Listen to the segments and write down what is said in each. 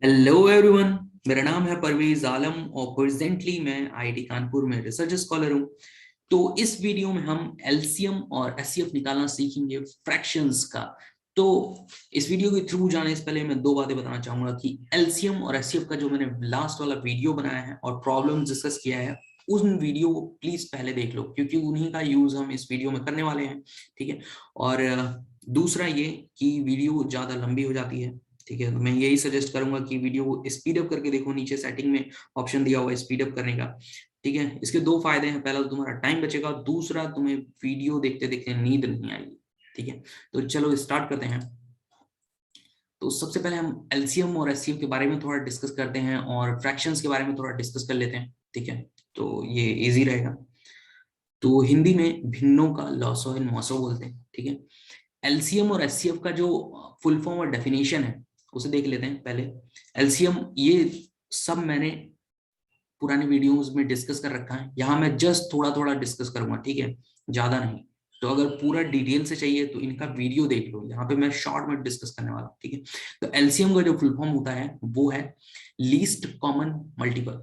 Hello everyone. मेरा नाम है परवेज आलम और प्रेजेंटली मैं आईआईटी कानपुर में रिसर्च स्कॉलर हूं। तो इस वीडियो में हम एलसीएम और एचसीएफ निकालना सीखेंगे फ्रैक्शंस का। तो इस वीडियो के थ्रू जाने से पहले मैं दो बातें बताना चाहूंगा कि एलसीएम और एचसीएफ का जो मैंने लास्ट वाला वीडियो बनाया है और प्रॉब्लम डिस्कस किया है उन वीडियो को प्लीज पहले देख लो, क्योंकि उन्हीं का यूज हम इस वीडियो में करने वाले हैं। ठीक है। और दूसरा ये कि वीडियो ज्यादा लंबी हो जाती है। ठीक है, तो मैं यही सजेस्ट करूंगा कि वीडियो को स्पीड अप करके देखो, नीचे सेटिंग में ऑप्शन दिया हुआ है स्पीड अप करने का। ठीक है, इसके दो फायदे हैं, पहला तो तुम्हारा टाइम बचेगा, दूसरा तुम्हें वीडियो देखते देखते नींद नहीं आएगी। ठीक है, तो चलो स्टार्ट करते हैं। तो सबसे पहले हम एलसीएम और एचसीएफ के बारे में थोड़ा डिस्कस करते हैं और फ्रैक्शंस के बारे में थोड़ा डिस्कस कर लेते हैं। ठीक है, तो ये इजी रहेगा। तो हिंदी में भिन्नों का लॉसो इन मौसो बोलते हैं। ठीक है, एलसीएम और एचसीएफ का जो फुल फॉर्म और डेफिनेशन है उसे देख लेते हैं पहले। एलसीएम ये सब मैंने पुराने वीडियोस में डिस्कस कर रखा है, यहाँ मैं जस्ट थोड़ा थोड़ा डिस्कस करूंगा। ठीक है, ज्यादा नहीं। तो अगर पूरा डिटेल से चाहिए तो इनका वीडियो देख लो, यहाँ पे मैं शॉर्ट में डिस्कस करने वाला हूँ। ठीक है, तो एलसीएम का जो फुल फॉर्म होता है वो है लीस्ट कॉमन मल्टीपल।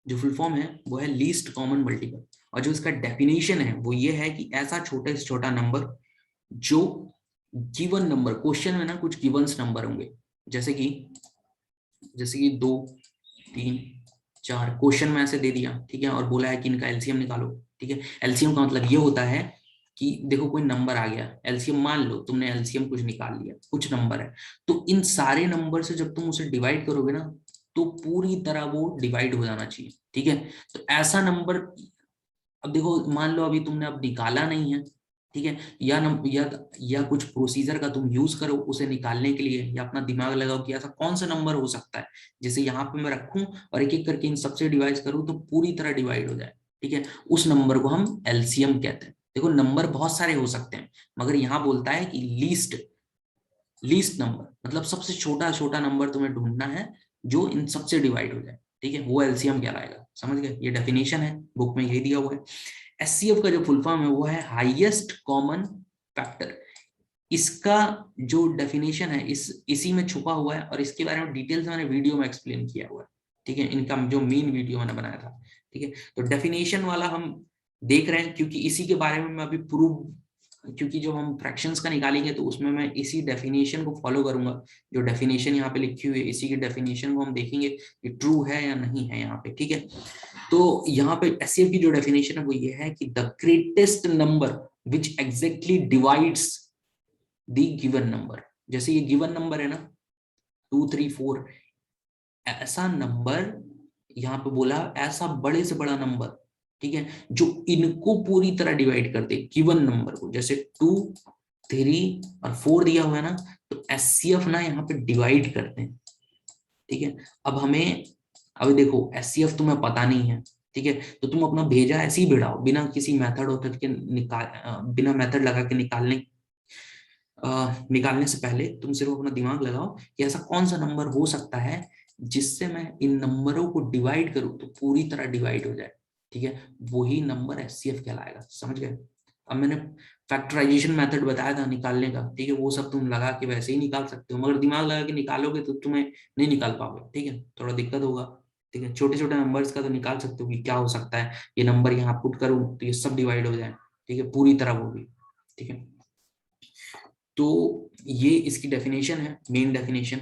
जो फुल फॉर्म है वो है लीस्ट कॉमन मल्टीपल। और जो इसका डेफिनेशन है वो ये है कि ऐसा छोटे से छोटा नंबर जो गिवन नंबर, क्वेश्चन में ना कुछ गिवंस नंबर होंगे, जैसे कि 2 3 4 क्वेश्चन में ऐसे दे दिया। ठीक है, और बोला है कि इनका एलसीएम निकालो। ठीक है, एलसीएम का मतलब ये होता है कि देखो कोई नंबर आ गया, एलसीएम मान लो तुमने एलसीएम कुछ निकाल लिया, कुछ नंबर है, तो इन सारे नंबर से जब तुम उसे डिवाइड करोगे ना तो पूरी तरह वो डिवाइड हो जाना चाहिए। ठीक है, तो ऐसा नंबर, अब देखो मान लो अभी तुमने अब निकाला नहीं है। ठीक है, या कुछ प्रोसीजर का तुम यूज करो उसे निकालने के लिए, या अपना दिमाग लगाओ कि ऐसा कौन सा नंबर हो सकता है जैसे यहाँ पे मैं रखूं और एक एक करके इन सबसे डिवाइड करूं तो पूरी तरह डिवाइड हो जाए। ठीक है, उस नंबर को हम एलसीएम कहते हैं। देखो नंबर बहुत सारे हो सकते हैं, मगर यहाँ बोलता है कि लीस्ट लीस्ट नंबर, मतलब सबसे छोटा छोटा नंबर तुम्हें ढूंढना है जो इन सबसे डिवाइड हो जाए। ठीक है, वो एलसीएम कहलाएगा। समझ गए, ये डेफिनेशन है, बुक में यही दिया हुआ है। एचसीएफ का जो फुल फॉर्म है वो है हाईएस्ट कॉमन फैक्टर। इसका जो डेफिनेशन है इसी में छुपा हुआ है, और इसके बारे में डिटेल से मैंने वीडियो में एक्सप्लेन किया हुआ है। ठीक है, इनका जो मेन वीडियो मैंने बनाया था। ठीक है, तो डेफिनेशन वाला हम देख रहे हैं क्योंकि इसी के बारे में मैं अभी प्रूव, क्योंकि जो हम फ्रैक्शंस का निकालेंगे तो उसमें मैं इसी डेफिनेशन को फॉलो करूंगा। जो डेफिनेशन यहाँ पे लिखी हुई है इसी की डेफिनेशन को हम देखेंगे कि ट्रू है या नहीं है यहाँ पे। ठीक है, तो यहाँ पे एचसीएफ की जो डेफिनेशन है वो ये है कि the greatest number which exactly divides the given number. जैसे ये गिवन नंबर है ना 2 3 4, ऐसा नंबर यहाँ पे बोला, ऐसा बड़े से बड़ा नंबर। ठीक है, जो इनको पूरी तरह डिवाइड कर दे गिवन नंबर को, जैसे 2 3 और 4 दिया हुआ है ना, तो एचसीएफ ना यहाँ पे डिवाइड करते हैं। ठीक है, अब हमें, अभी देखो एचसीएफ तुम्हें पता नहीं है। ठीक है, तो तुम अपना भेजा ऐसे ही भिड़ाओ बिना किसी मेथड वथड के बिना मेथड लगा के निकालने से पहले तुम सिर्फ अपना दिमाग लगाओ कि ऐसा कौन सा नंबर हो सकता है जिससे मैं इन नंबरों को डिवाइड करूं तो पूरी तरह डिवाइड हो जाए। ठीक है, वही नंबर एचसीएफ कहलाएगा। समझ गए। अब मैंने फैक्टराइजेशन मेथड बताया था निकालने का। ठीक है, वो सब तुम लगा के वैसे ही निकाल सकते हो, मगर दिमाग लगा के निकालोगे तो तुम्हें नहीं निकाल पाओगे। ठीक है, थोड़ा दिक्कत होगा। ठीक है, छोटे छोटे नंबर्स का तो निकाल सकते हो कि क्या हो सकता है, ये नंबर यहाँ पुट करूं तो ये सब डिवाइड हो जाए। ठीक है, पूरी तरह वो भी। ठीक है, तो ये इसकी डेफिनेशन है, मेन डेफिनेशन।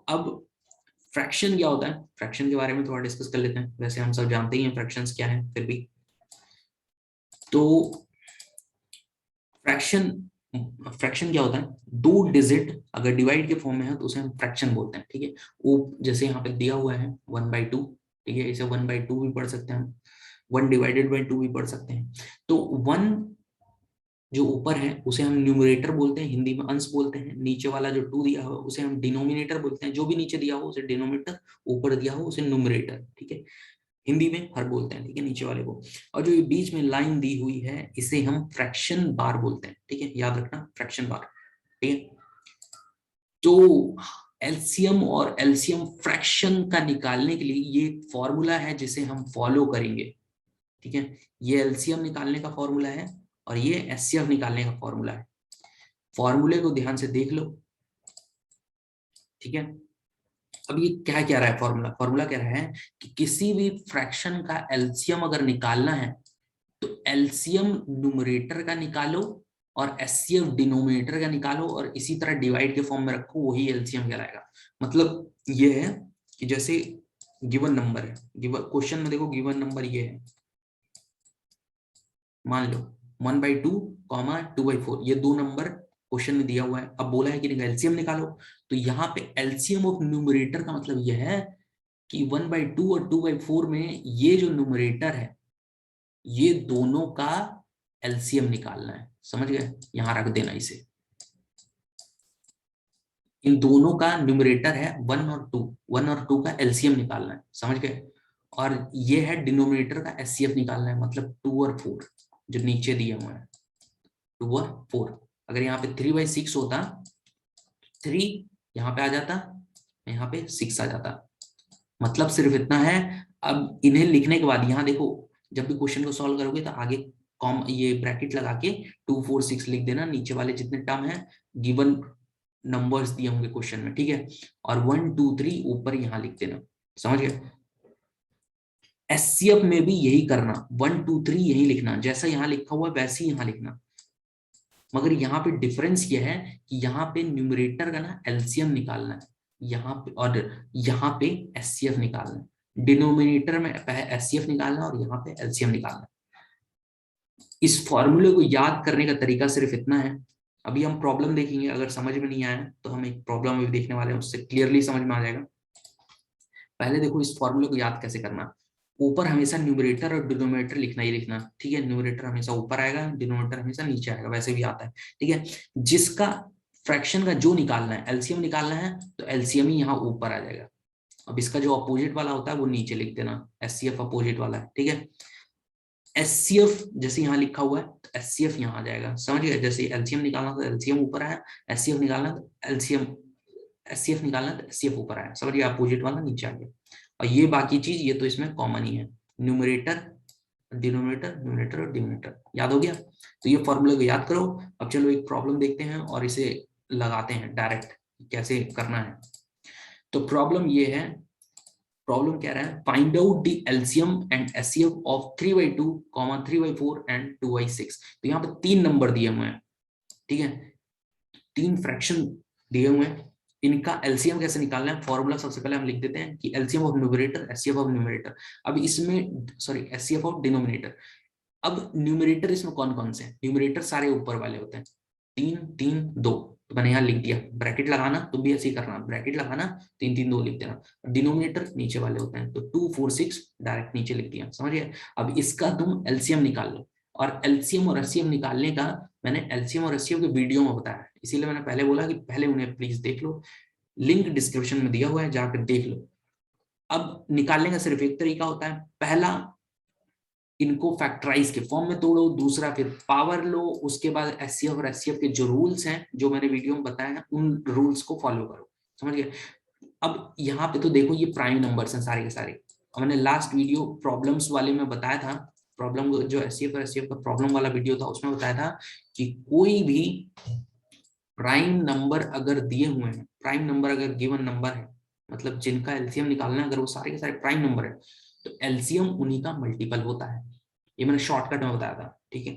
अब फ्रैक्शन क्या होता है, फ्रैक्शन के बारे में थोड़ा डिस्कस कर लेते हैं। वैसे हम सब जानते ही हैं फ्रैक्शंस क्या है, फिर भी तो फ्रैक्शन फ्रैक्शन क्या होता है, 2 डिजिट अगर डिवाइड के फॉर्म में है तो उसे हम फ्रैक्शन बोलते हैं। ठीक है, वो जैसे यहाँ पे दिया हुआ है 1/2। ठीक है, इसे 1/2 भी पढ़ सकते हैं हम, 1/2 भी पढ़ सकते हैं। तो 1 जो ऊपर है उसे हम न्यूमरेटर बोलते हैं, हिंदी में अंश बोलते हैं। नीचे वाला जो 2 दिया हो उसे हम डिनोमिनेटर बोलते हैं, जो भी नीचे दिया हो उसे डिनोमिनेटर, ऊपर दिया हो उसे न्यूमरेटर। ठीक है, हिंदी में हर बोलते हैं। ठीक है, नीचे वाले को। और जो ये बीच में लाइन दी हुई है इसे हम फ्रैक्शन बार बोलते हैं। ठीक है, याद रखना फ्रैक्शन बार। ठीक है, तो एलसीएम और एलसीएम फ्रैक्शन का निकालने के लिए ये फॉर्मूला है जिसे हम फॉलो करेंगे। ठीक है, ये एलसीएम निकालने का फॉर्मूला है और ये एचसीएफ निकालने का फॉर्मूला है। फॉर्मूले को ध्यान से देख लो। ठीक है। अब ये क्या क्या रहा है फॉर्मूला, फॉर्मूला कह रहा है कि किसी भी फ्रैक्शन का एलसीएम अगर निकालना है तो एलसीएम न्यूमरेटर का निकालो और एचसीएफ डिनोमिनेटर का निकालो और इसी तरह डिवाइड के फॉर्म में रखो, वही एलसीएम कहलाएगा। मतलब ये है कि जैसे गिवन नंबर है, गिवन क्वेश्चन में देखो गिवन नंबर ये है, मान लो 1/2 कॉमा 2/4, ये दो नंबर क्वेश्चन में दिया हुआ है। अब बोला है कि एलसीएम निकालो, तो यहाँ पे एलसीएम ऑफ न्यूमरेटर का मतलब यह है कि 1/2 और 2/4 में ये जो न्यूमरेटर है ये दोनों का एलसीएम निकालना है, समझ गए, यहां रख देना इसे। इन दोनों का न्यूमरेटर है 1 और 2, 1 और 2 का एलसीएम निकालना है, समझ गए। और ये है डिनोमिनेटर का एचसीएफ निकालना है, मतलब 2 और 4 जो नीचे दिए हुए हैं, 2 और 4। अगर यहाँ पे 3/6 होता, 3 यहाँ पे आ जाता, यहाँ पे 6 आ जाता। मतलब सिर्फ इतना है। अब इन्हें लिखने के बाद यहाँ देखो, जब भी क्वेश्चन को सॉल्व करोगे तो आगे कॉम ये ब्रैकेट लगा के 2 4 6 लिख देना, नीचे वाले जितने टर्म है गिवन नंबर्स दिए होंगे क्वेश्चन में, ठीक है। और 1 2 3 ऊपर यहाँ लिख देना, समझ गए। एचसीएफ में भी यही करना, 1 2 3 यही लिखना, जैसा यहाँ लिखा हुआ है वैसे ही यहाँ लिखना। मगर यहाँ पे डिफरेंस ये है कि यहाँ पे न्यूमरेटर का ना एलसीएम निकालना है यहाँ पे, और यहाँ पे एचसीएफ निकालना है। डिनोमिनेटर में एचसीएफ निकालना और यहाँ पे एलसीएम निकालना। इस फॉर्मूले को याद करने का तरीका सिर्फ इतना है। अभी हम प्रॉब्लम देखेंगे, अगर समझ में नहीं आया तो हम एक प्रॉब्लम भी देखने वाले हैं, उससे क्लियरली समझ में आ जाएगा। पहले देखो इस फॉर्मूले को याद कैसे करना। ऊपर हमेशा न्यूमरेटर और डिनोमिनेटर लिखना ही लिखना, ठीक है। न्यूमरेटर हमेशा ऊपर आएगा, डिनोमिनेटर हमेशा नीचे आएगा, वैसे भी आता है, ठीक है। जिसका फ्रैक्शन का जो निकालना है, एलसीएम निकालना है, तो एलसीएम ही यहाँ ऊपर आ जाएगा। अब इसका जो अपोजिट वाला होता है वो नीचे लिख देना, एचसीएफ अपोजिट वाला है, ठीक है। एचसीएफ जैसे यहाँ लिखा हुआ है तो एचसीएफ यहाँ आ जाएगा, समझ गए। जैसे एलसीएम निकालना तो एलसीएम ऊपर आया, एचसीएफ निकालना तो एलसीएम, एचसीएफ निकालना तो एचसीएफ ऊपर आया, समझिए। अपोजिट वाला नीचे आ गया। और ये बाकी चीज ये तो इसमें कॉमन ही है, न्यूमरेटर डिनोमिनेटर, न्यूमरेटर और डिनोमिनेटर, याद हो गया। तो ये फॉर्मूले को याद करो। अब चलो एक प्रॉब्लम देखते हैं और इसे लगाते हैं डायरेक्ट, कैसे करना है। तो प्रॉब्लम ये है, प्रॉब्लम कह रहा है find out the LCM and HCF of 3/2, 3/4 and 2/6। तो यहाँ पे 3 नंबर दिए हुए हैं, ठीक है, 3 फ्रैक्शन दिए हुए हैं। इनका एलसीएम कैसे निकालना है, फॉर्मूला सबसे पहले हम लिख देते हैं कि LCM of numerator, HCF of numerator. अब इसमें सॉरी एचसीएफ ऑफ डिनोमिनेटर। अब न्यूमरेटर इसमें कौन कौन से हैं, न्यूमरेटर सारे ऊपर वाले होते हैं, 3 3 2, तो मैंने यहाँ लिख दिया। ब्रैकेट लगाना तुम भी ऐसे ही करना, ब्रैकेट लगाना 3 3 2 लिख देना। डिनोमिनेटर नीचे वाले होते हैं, तो 2 4 6 डायरेक्ट नीचे लिख दिया, समझिए। अब इसका तुम एलसीएम निकाल लो, और एलसीएम और एचसीएफ निकालने का मैंने एलसीएम और एचसीएफ के वीडियो में बताया, इसीलिए मैंने पहले बोला कि पहले उन्हें प्लीज देख लो, लिंक डिस्क्रिप्शन में दिया हुआ है, जाकर देख लो। अब निकालने का सिर्फ एक तरीका होता है, पहला इनको फैक्टराइज के फॉर्म में तोड़ो, दूसरा फिर पावर लो, उसके बाद एचसीएफ और एचसीएफ के जो रूल्स हैं जो मैंने वीडियो में बताया है उन रूल्स को फॉलो करो, समझ गए। अब यहाँ पे तो देखो ये प्राइम नंबर्स हैं सारे के सारे। मैंने लास्ट वीडियो प्रॉब्लम्स वाले में बताया था, प्रॉब्लम जो एचसीएफ और एचसीएफ का प्रॉब्लम वाला वीडियो था उसमें बताया था कि कोई भी प्राइम नंबर अगर दिए हुए हैं, प्राइम नंबर अगर गिवन नंबर है, मतलब जिनका एलसीएम निकालना है, अगर वो सारे के सारे प्राइम नंबर है तो एलसीएम उन्हीं का मल्टीपल होता है। ये मैंने शॉर्टकट में बताया था, ठीक है।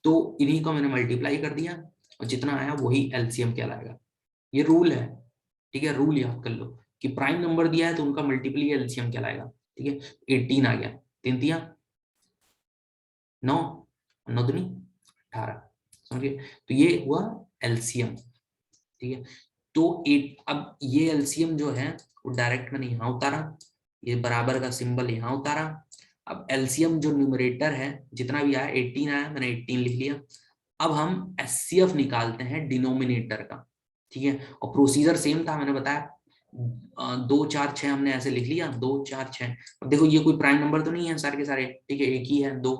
तो इन्हीं को मैंने मल्टीप्लाई कर दिया और जितना आया वही एलसीएम कहलाएगा। ये रूल है, ठीक है, रूल याद कर लो कि प्राइम नंबर दिया है तो उनका मल्टीपल ही एलसीएम कहलाएगा, ठीक है। 18 आ गया, 3 तिया 9, 9 दूनी 18, समझिए। तो ये हुआ एलसीएम, ठीक है। तो अब ये एलसीएम जो है वो डायरेक्ट मैंने यहाँ उतारा, ये बराबर का सिंबल यहाँ उतारा। अब एलसीएम जो न्यूमरेटर है जितना भी आया 18 आया, मैंने 18 लिख लिया। अब हम एचसीएफ निकालते हैं डिनोमिनेटर का, ठीक है। और प्रोसीजर सेम था, मैंने बताया 2 4 6 हमने ऐसे लिख लिया, 2 4 6। अब देखो ये कोई प्राइम नंबर तो नहीं है सारे के सारे, ठीक है, एक ही है 2,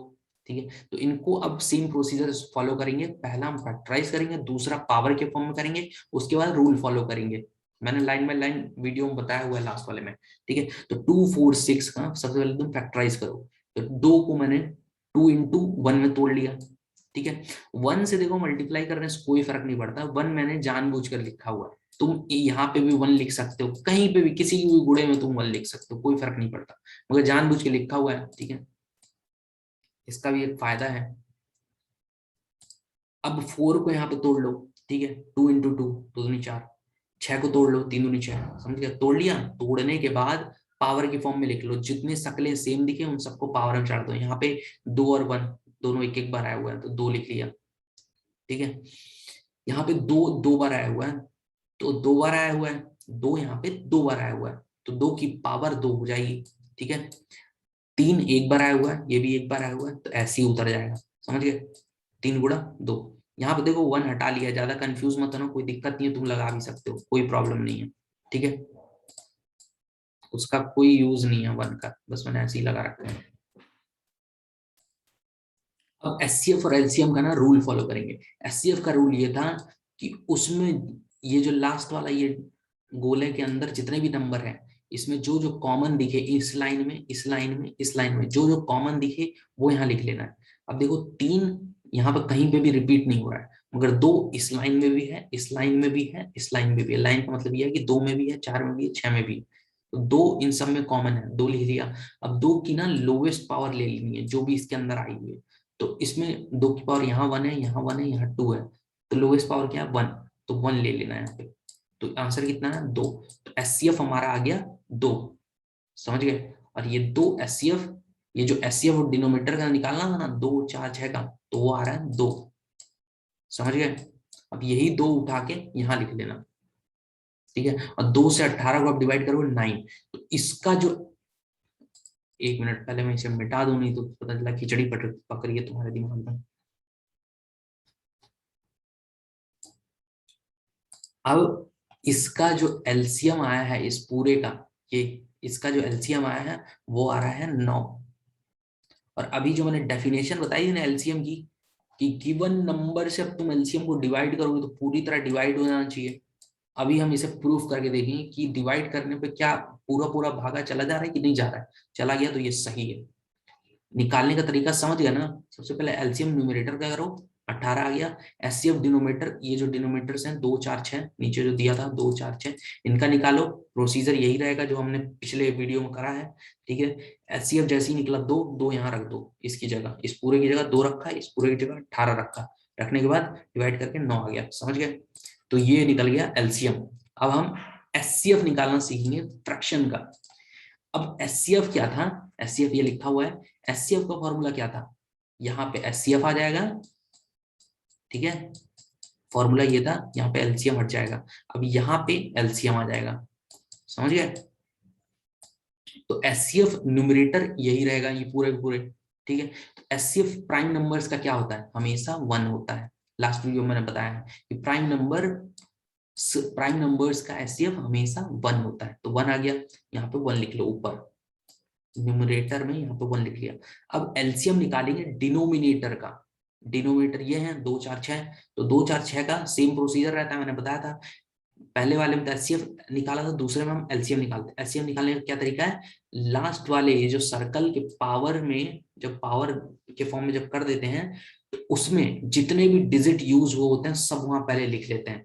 ठीक है। तो इनको अब सेम प्रोसीजर फॉलो करेंगे, पहला हम फैक्टराइज करेंगे, दूसरा पावर के फॉर्म में करेंगे, उसके बाद रूल फॉलो करेंगे। मैंने लाइन बाय लाइन वीडियो में बताया हुआ है लास्ट वाले में, ठीक है। तो 2 4 6 का सबसे पहले तुम फैक्टराइज करो। तो 2 को मैंने 2 into 1 में तोड़ लिया, ठीक है। 1 से देखो मल्टीप्लाई करने से कोई फर्क नहीं पड़ता, 1 मैंने जानबूझकर लिखा हुआ है, तुम यहाँ पे भी 1 लिख सकते हो, कहीं पे भी किसी भी गुणे में तुम 1 लिख सकते हो, कोई फर्क नहीं पड़ता, मगर जानबूझ के लिखा हुआ है, ठीक है। इसका भी एक फायदा है। अब 4 को यहाँ पे तोड़ लो, ठीक है, 2 इंटू 2, 2 दूनी 4, 6 को तोड़ लो, 3 दूनी 6, समझ गया, तोड़ लिया। तोड़ने के बाद पावर की फॉर्म में लिख लो, जितने शक्लें सेम दिखे उन सबको पावर में चढ़ा दो। यहाँ पे 2 और 1 दोनों एक एक बार आया हुआ है तो 2 लिख लिया, ठीक है। यहाँ पे 2 2 बार आया हुआ है तो 2 बार आया हुआ है, 2 यहाँ पे 2 बार आया हुआ है तो 2 की पावर 2 हो जाएगी, ठीक है। 3 एक बार आया हुआ है, ये भी एक बार आया हुआ है, तो ऐसे ही उतर जाएगा, समझ गए। 3 गुणा 2। यहाँ पे देखो 1 हटा लिया, ज्यादा कंफ्यूज मत होना, कोई दिक्कत नहीं है, तुम लगा भी सकते हो, कोई प्रॉब्लम नहीं है, ठीक है। उसका कोई यूज नहीं है 1 का, बस मैंने ऐसे ही लगा रखा है। अब एचसीएफ और एलसीएम का ना रूल फॉलो करेंगे। एचसीएफ का रूल ये था कि उसमें ये जो लास्ट वाला ये गोले के अंदर जितने भी नंबर है, इसमें जो जो कॉमन दिखे, इस लाइन में, इस लाइन में, इस लाइन में जो जो कॉमन दिखे वो यहाँ लिख लेना है। अब देखो 3 यहाँ पर कहीं पे भी रिपीट नहीं हो रहा है, मगर 2 इस लाइन में भी है, इस लाइन में भी है, इस लाइन में भी है। लाइन का मतलब ये है कि 2 में भी है, 4 में भी है, 6 में भी है, तो 2 इन सब में कॉमन है, 2 लिख लिया। अब 2 की ना लोवेस्ट पावर ले लेनी है जो भी इसके अंदर आई हुई है, तो इसमें 2 की पावर यहाँ 1 है, यहाँ 1 है, यहाँ 2 है, तो लोवेस्ट पावर क्या है 1, तो 1 ले लेना है यहाँ पे। तो आंसर कितना है 2, तो एचसीएफ हमारा आ गया 2, समझ गए। और ये 2 एचसीएफ, ये जो एचसीएफ डिनोमिनेटर का निकालना था ना 2 4 6 का, तो वो आ रहा है 2, समझ गए। अब यही 2 उठा के यहाँ लिख लेना, ठीक है। और 2 से 18 को आप डिवाइड करोगे 9, तो इसका जो, एक मिनट पहले मैं इसे मिटा दूं, नहीं तो पता चला खिचड़ी पक रही है तुम्हारे दिमाग में। अब इसका जो एलसीएम आया है इस पूरे का, ये इसका जो एलसीएम आया है वो आ रहा है 9। और अभी जो मैंने डेफिनेशन बताई है ना एलसीएम की, कि गिवन नंबर से अब तुम एलसीएम को डिवाइड करोगे तो पूरी तरह डिवाइड हो जाना चाहिए। अभी हम इसे प्रूफ करके देखेंगे कि डिवाइड करने पे क्या पूरा पूरा भागा चला जा रहा है कि नहीं जा रहा है, चला गया तो ये सही है। निकालने का तरीका समझ गया ना। सबसे पहले एलसीएम न्यूमरेटर का करो, 18 आ गया। एचसीएफ डिनोमिनेटर, ये जो डिनोमिनेटर्स हैं 2 4 6 नीचे जो दिया था 2 4 6, इनका निकालो। प्रोसीजर यही रहेगा जो हमने पिछले वीडियो में करा है, ठीक है। एचसीएफ जैसे ही निकला 2 2 यहाँ रख दो, इसकी जगह, इस पूरे की जगह 2 रखा है, इस पूरे की जगह 18 रखा, रखने के बाद डिवाइड करके 9 आ गया, समझ गए। तो ये निकल गया एलसीएम। अब हम एचसीएफ निकालना सीखेंगे फ्रैक्शन का। अब एचसीएफ क्या था, एचसीएफ ये लिखा हुआ है, एचसीएफ का फॉर्मूला क्या था, यहाँ पे एचसीएफ आ जाएगा, ठीक है। फॉर्मूला ये था, यहाँ पे एलसीएम हट जाएगा, अब यहाँ पे एलसीएम आ जाएगा, समझ गए। तो एचसीएफ न्यूमरेटर यही रहेगा, ये पूरे पूरे, ठीक है। तो एचसीएफ प्राइम नंबर्स का क्या होता है, हमेशा 1 होता है। लास्ट वीडियो में मैंने बताया है कि प्राइम नंबर्स का एचसीएफ हमेशा 1 होता है, तो 1 आ गया, यहाँ पे 1 लिख लो ऊपर, न्यूमरेटर में यहाँ पे 1 लिख लिया। अब एलसीएम निकालेंगे डिनोमिनेटर का। डिनोमिनेटर ये है 2 4 6, तो 2 4 6 का सेम प्रोसीजर रहता है, मैंने बताया था। पहले वाले में एचसीएफ निकाला था, दूसरे में हम एलसीएम निकालते हैं। एलसीएम निकालने का क्या तरीका है, लास्ट वाले ये जो सर्कल के पावर में, जब पावर के फॉर्म में जब कर देते हैं, तो उसमें जितने भी डिजिट यूज हुए होते हैं सब वहां पहले लिख लेते हैं।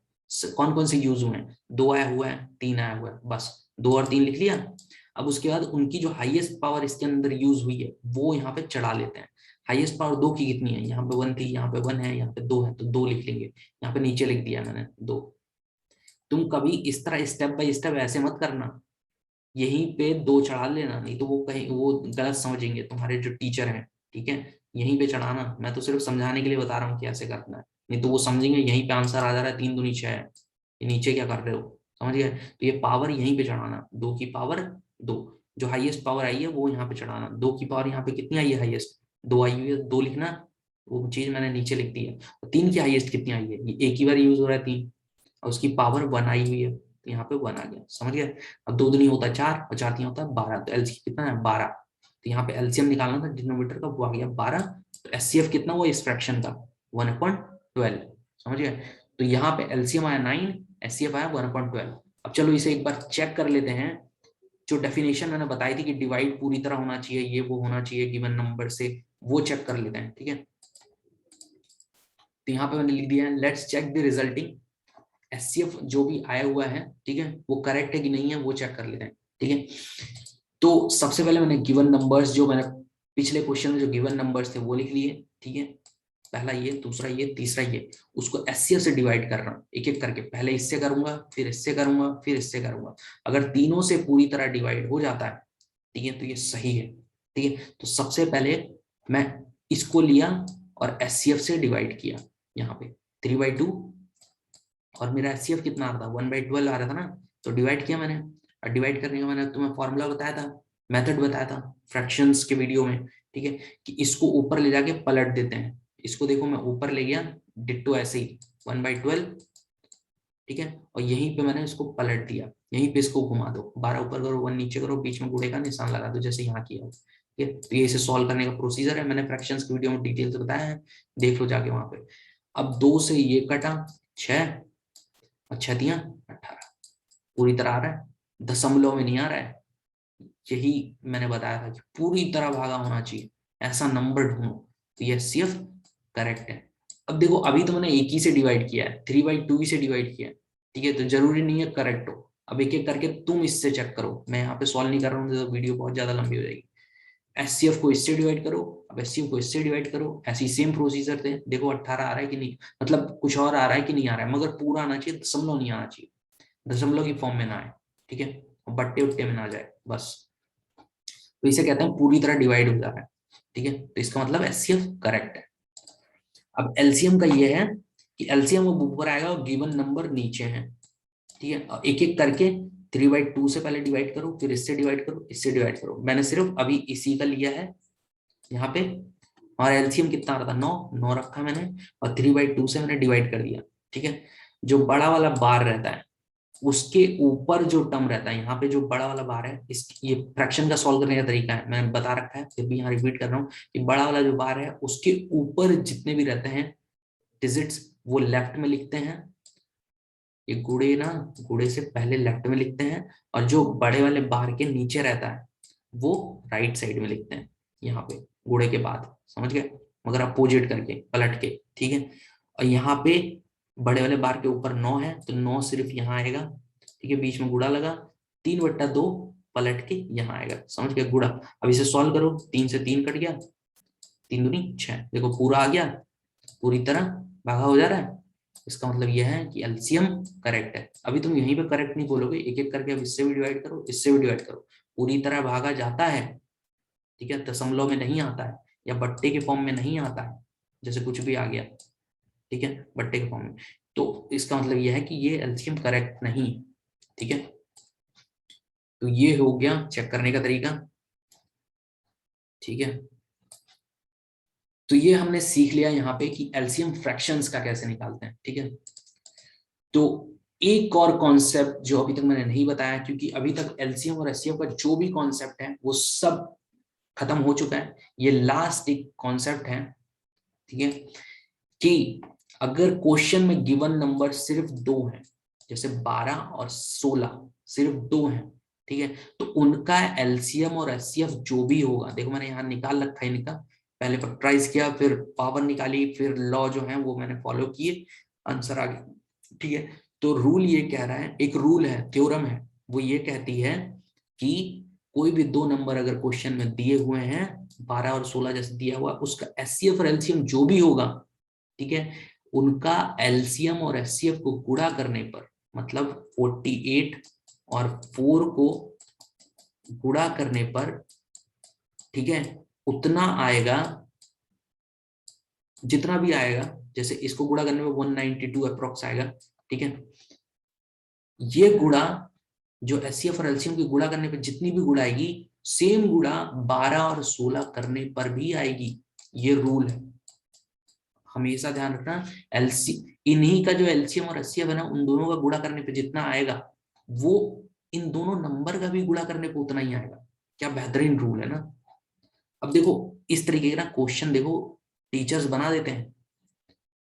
कौन कौन से यूज हुए हैं, 2 आया हुआ है, 3 आया हुआ है, बस 2 और 3 लिख लिया। अब उसके बाद उनकी जो हाईएस्ट पावर इसके अंदर यूज हुई है वो यहाँ पे चढ़ा लेते हैं। हाईएस्ट पावर 2 की कितनी है, यहाँ पे 1 थी, यहाँ पे 1 है, यहाँ पे 2 है, तो 2 लिख लेंगे। यहाँ पे नीचे लिख दिया मैंने 2। तुम कभी इस तरह स्टेप बाय स्टेप ऐसे मत करना, यहीं पे 2 चढ़ा लेना, नहीं तो वो कहीं वो गलत समझेंगे तुम्हारे जो टीचर हैं, ठीक है। यहीं पे चढ़ाना, मैं तो सिर्फ समझाने के लिए बता रहा हूँ कि ऐसे करना है, नहीं तो वो समझेंगे यहीं पे आंसर आ जा रहा है 3 दूनी 6 है, ये नीचे क्या कर रहे हो, समझ गए। तो ये पावर यहीं पे चढ़ाना, 2 की पावर 2, जो हाईएस्ट पावर आई है वो यहाँ पे चढ़ाना। 2 की पावर यहाँ पे कितनी आई है, हाईएस्ट 2 आई हुई है, 2 लिखना, वो चीज मैंने नीचे लिख दी है। और 3 की हाईएस्ट कितनी आई है, ये एक ही बार यूज हो रहा है 3, और उसकी पावर 1 आई हुई है, तो यहाँ पे 1 आ गया, समझ गए। अब 2 दूनी होता है 4 और 4 तीन होता है 12, तो एलसीएम कितना है 12, तो यहाँ पे एलसीएम निकालना था डिनोमिनेटर का, वो आ गया 12। तो एचसीएफ कितना हुआ इस फ्रैक्शन का, 1/12, समझ गए। तो यहाँ पे एलसीएम आया 9, एचसीएफ आया 1/12। अब चलो इसे एक बार चेक कर लेते हैं। जो डेफिनेशन मैंने बताई थी कि डिवाइड पूरी तरह होना चाहिए, ये वो होना चाहिए गिवन नंबर से, वो चेक कर लेते हैं, ठीक है। तो यहाँ पे मैंने लिख दिया है let's check the resulting HCF जो भी आया हुआ है, ठीक है, वो करेक्ट है कि नहीं है वो चेक कर लेते हैं, ठीक है। तो सबसे पहले मैंने गिवन नंबर्स, जो मैंने पिछले क्वेश्चन में जो गिवन नंबर्स थे वो लिख लिए, ठीक है। पहला ये, दूसरा ये, तीसरा ये, उसको एचसीएफ से डिवाइड कर रहा हूँ एक एक करके। पहले इससे करूंगा, फिर इससे करूंगा, फिर इससे करूंगा। अगर तीनों से पूरी तरह डिवाइड हो जाता है, ठीक है, तो ये सही है, ठीक है। तो सबसे पहले मैं इसको लिया और एचसीएफ से डिवाइड किया, यहाँ पे 3/2, और मेरा एचसीएफ कितना आ रहा था 1/12 आ रहा था ना, तो डिवाइड किया मैंने। और डिवाइड करने का मैंने तुम्हें फॉर्मूला बताया था, मेथड बताया था फ्रैक्शंस के वीडियो में, ठीक है, कि इसको ऊपर ले जाके पलट देते हैं। इसको देखो मैं ऊपर ले गया, डिट्टो ऐसे ही 1/12, ठीक है, और यहीं पे मैंने इसको पलट दिया, यहीं पे इसको घुमा दो, 12 ऊपर करो 1 नीचे करो, बीच में गुणे का निशान लगा दो जैसे यहाँ किया, ठीक है। तो ये इसे सॉल्व करने का प्रोसीजर है, मैंने फ्रैक्शंस की वीडियो में डिटेल से बताया है, देख लो जाके वहां पे। अब 2 से ये कटा 6, और 6 दिया 18, पूरी तरह आ रहा है, दशमलव में नहीं आ रहा है। यही मैंने बताया था कि पूरी तरह भागा होना चाहिए, ऐसा नंबर ढूंढो, तो ये सिर्फ करेक्ट है। अब देखो अभी तो मैंने एक ही से डिवाइड किया है, 3/2 से डिवाइड किया है, ठीक है, तो जरूरी नहीं है करेक्ट हो। अब एक एक करके तुम इससे चेक करो, मैं यहाँ पे सॉल्व नहीं कर रहा हूँ, तो वीडियो बहुत ज्यादा लंबी हो जाएगी। एचसीएफ को इससे डिवाइड करो, अब एचसीएफ को इससे डिवाइड करो, ऐसी सेम प्रोसीजर थे। देखो 18 आ रहा है कि नहीं, मतलब कुछ और आ रहा है कि नहीं आ रहा है, मगर पूरा आना चाहिए, दशमलव नहीं आना चाहिए, दशमलव की फॉर्म में ना आए, ठीक है, बट्टे उट्टे में ना जाए बस। तो इसे कहते हैं पूरी तरह डिवाइड हो जा रहा है, ठीक है, तो इसका मतलब एचसीएफ करेक्ट है। अब एलसीएम का ये है कि एलसीएम वो ऊपर आएगा और गिवन नंबर नीचे है, ठीक है। एक एक करके 3/2 से पहले डिवाइड करो, फिर इससे डिवाइड करो, इससे डिवाइड करो। मैंने सिर्फ अभी इसी का लिया है यहाँ पे, और एलसीएम कितना आ रहा था 9 रखा मैंने, और 3/2 से मैंने डिवाइड कर दिया, ठीक है। जो बड़ा वाला बार रहता है उसके ऊपर जो टर्म रहता है, यहाँ पे जो बड़ा वाला बार है, इस ये फ्रैक्शन का सॉल्व करने का तरीका है, मैंने बता रखा है, फिर भी यहाँ रिपीट कर रहा हूँ कि बड़ा वाला जो बार है उसके ऊपर जितने भी रहते हैं डिजिट्स वो लेफ्ट में लिखते हैं। ये गुणे ना, गुणे से पहले लेफ्ट में लिखते हैं, और जो बड़े वाले बार के नीचे रहता है वो राइट साइड में लिखते हैं, यहाँ पे गुणे के बाद, समझ गए, मगर अपोजिट करके पलट के, ठीक है। और यहाँ पे बड़े वाले बार के ऊपर 9 है, तो 9 सिर्फ यहाँ आएगा, ठीक है, बीच में गुणा लगा, 3/2 पलट के यहाँ आएगा, समझ गए, गुणा। अब इसे सॉल्व करो, 3 से 3 कट गया, 3 दूनी 6, देखो पूरा आ गया, पूरी तरह भागा हो जा रहा है। इसका मतलब यह है कि एलसीएम करेक्ट है। अभी तुम यहीं पे करेक्ट नहीं बोलोगे, एक एक करके अब इससे भी डिवाइड करो, इससे भी डिवाइड करो, पूरी तरह भागा जाता है, ठीक है, दशमलव में नहीं आता है, या बट्टे के फॉर्म में नहीं आता है, जैसे कुछ भी आ गया, ठीक है, बट्टे के फॉर्म में, तो इसका मतलब यह है कि ये एलसीएम करेक्ट नहीं, ठीक है। तो ये हो गया चेक करने का तरीका, ठीक है। तो ये हमने सीख लिया यहाँ पे कि एलसीएम फ्रैक्शंस का कैसे निकालते हैं, ठीक है। तो एक और कॉन्सेप्ट जो अभी तक मैंने नहीं बताया, क्योंकि अभी तक एलसीएम और एचसीएफ का जो भी कॉन्सेप्ट है वो सब खत्म हो चुका है, ये लास्ट एक कॉन्सेप्ट है, ठीक है, कि अगर क्वेश्चन में गिवन नंबर सिर्फ 2 है, जैसे 12 और 16 सिर्फ 2 है, ठीक है, तो उनका एलसीएम और एचसीएफ जो भी होगा, देखो मैंने यहाँ निकाल रखा है इनका, पहले फैक्टराइज किया, फिर पावर निकाली, फिर लॉ जो है वो मैंने फॉलो किए, आंसर आ गया, ठीक है। तो रूल ये कह रहा है, एक रूल है, थ्योरम है, वो ये कहती है कि कोई भी 2 नंबर अगर क्वेश्चन में दिए हुए हैं, 12 और 16 जैसे दिया हुआ, उसका एचसीएफ और एलसीएम जो भी होगा, ठीक है, उनका एलसीएम और एचसीएफ को गुणा करने पर, मतलब 48 और 4 को गुणा करने पर, ठीक है, उतना आएगा जितना भी आएगा, जैसे इसको गुणा करने में 192 अप्रोक्स आएगा, ठीक है। ये गुणा जो एचसीएफ और एलसीएम की गुणा करने पर जितनी भी गुणा आएगी, सेम गुणा 12 और 16 करने पर भी आएगी, ये रूल है, हमेशा ध्यान रखना। एलसी इन्हीं का जो एलसीएम और एचसीएफ है ना, उन दोनों का गुणा करने पे जितना आएगा, वो इन दोनों नंबर का भी गुणा करने पे उतना ही आएगा। क्या बेहतरीन रूल है ना। अब देखो इस तरीके के ना क्वेश्चन देखो टीचर्स बना देते हैं,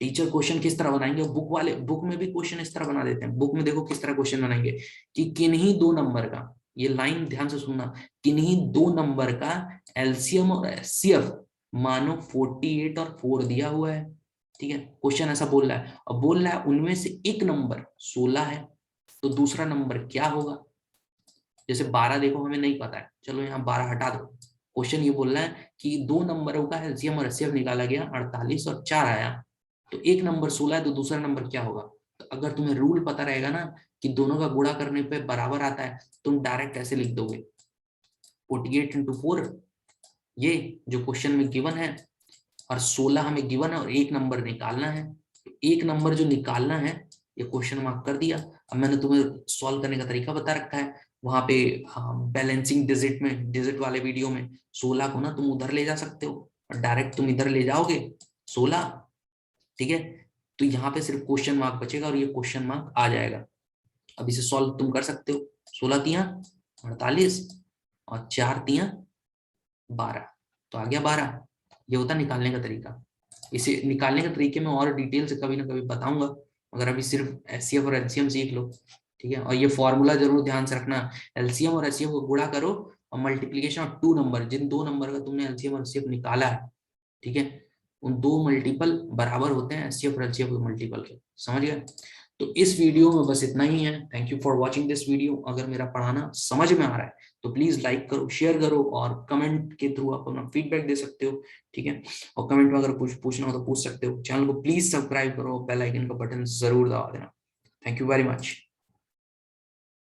टीचर क्वेश्चन किस तरह बनाएंगे, बुक वाले बुक में भी क्वेश्चन इस तरह बना देते हैं। बुक में देखो किस तरह क्वेश्चन बनाएंगे कि किन्हीं 2 नंबर का, ये लाइन ध्यान से सुनना, किन्हीं 2 नंबर का एलसीएम और एचसीएफ मानो 48 और 4 दिया हुआ है, ठीक है, क्वेश्चन ऐसा बोल रहा है और बोल रहा है उनमें से एक नंबर 16 है, तो दूसरा नंबर क्या होगा। जैसे 12 देखो हमें नहीं पता है, चलो यहाँ 12 हटा दो। क्वेश्चन ये बोल रहा है कि दो नंबरों का एलसीएम और एचसीएफ निकाला गया, 48 और 4 आया, तो एक नंबर 16 है तो दूसरा नंबर क्या होगा। तो अगर तुम्हें रूल पता रहेगा ना कि दोनों का गुणा करने पे बराबर आता है, तुम डायरेक्ट ऐसे लिख दोगे 48 इंटू 4, ये जो क्वेश्चन में गिवन है, और 16 हमें गिवन है और एक नंबर निकालना है। तो एक नंबर जो निकालना है ये क्वेश्चन मार्क कर दिया। अब मैंने तुम्हें सॉल्व करने का तरीका बता रखा है वहां पे, बैलेंसिंग डिजिट में, डिजिट वाले वीडियो में 16 को ना तुम उधर ले जा सकते हो और डायरेक्ट तुम इधर ले जाओगे 16, ठीक है। तो यहाँ पे सिर्फ क्वेश्चन मार्क बचेगा और ये क्वेश्चन मार्क आ जाएगा। अब इसे सॉल्व तुम कर सकते हो, 16 तिया 48 और 4 तिया 12, तो आ गया 12। ये होता है निकालने का तरीका। इसे निकालने के तरीके में और डिटेल से कभी ना कभी बताऊंगा, मगर अभी सिर्फ एचसीएफ और एलसीएम सीख लो, ठीक है। और ये फॉर्मूला जरूर ध्यान से रखना, एलसीएम और एचसीएफ को गुणा करो और मल्टीप्लीकेशन ऑफ टू नंबर, जिन दो नंबर का तुमने एलसीएम और एचसीएफ निकाला है, ठीक है, उन दो मल्टीपल बराबर होते हैं एचसीएफ और एलसीएफ के मल्टीपल के, समझ गए। तो इस वीडियो में बस इतना ही है। Thank you for watching this video. अगर मेरा पढ़ाना समझ में आ रहा है तो प्लीज लाइक करो, शेयर करो और कमेंट के थ्रू आप अपना फीडबैक दे सकते हो, ठीक है। और कमेंट में अगर कुछ पूछना हो तो पूछ सकते हो। चैनल को प्लीज सब्सक्राइब करो, बेल आइकन का बटन जरूर दबा देना। Thank you very much.